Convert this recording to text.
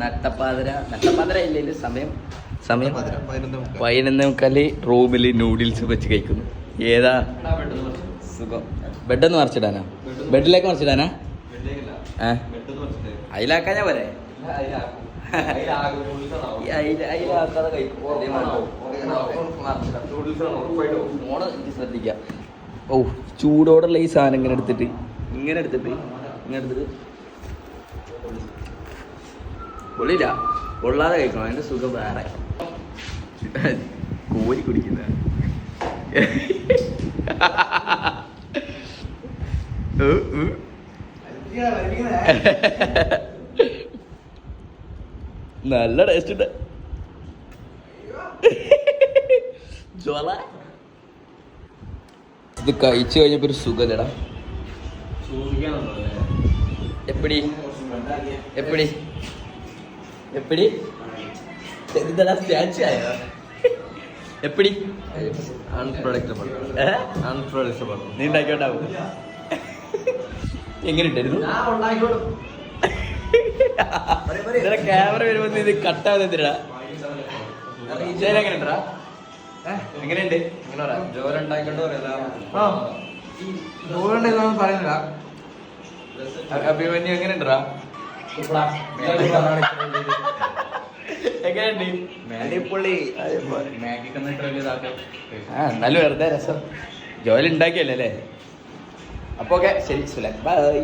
നട്ടപ്പാതിര ഇല്ലെങ്കിൽ സമയം 11:15 റൂമിൽ നൂഡിൽസ് വെച്ച് കഴിക്കുന്നു. ഏതാ സുഖം? ബെഡൊന്ന് മറിച്ചിടാനാ? ബെഡിലേക്ക് മറിച്ചിടാനാ? അതിലാക്കാൻ ഞാൻ പോരെ? ശ്രദ്ധിക്കാം. ഓ, ചൂടോടുള്ള ഈ സാധനം ഇങ്ങനെ എടുത്തിട്ട് പൊള്ളില്ല, പൊള്ളാതെ കഴിക്കണം. അതിന്റെ സുഖം വേറെ. കോരി കുടിക്കുന്ന നല്ല ടേസ്റ്റ് ഉണ്ട്. ഇത് കഴിച്ചു കഴിഞ്ഞപ്പോ ഒരു സുഖല്ലടാ. എപ്പടി എന്താ സ്റ്റാച്ചു ആയോ? എപ്പടി അൺപ്രൊഡക്റ്റബിൾ. നീ ഉണ്ടാക്കിയോണ്ടാവും. എങ്ങനെ ഉണ്ടായിരുന്നു? ക്യാമറ വരുമ്പോ ഇത് കട്ടാവുന്നതിനാ. എങ്ങനെയുണ്ടാ? എങ്ങനെയുണ്ട്? പറയുന്നില്ല. അഭിമന്യു എങ്ങനെയുണ്ടാ? എന്നാലും വെറുതെ രസം. ജോലി ഉണ്ടാക്കിയല്ലേ അല്ലേ? അപ്പൊ ഓക്കെ, ശരി സുലൈ, ബൈ.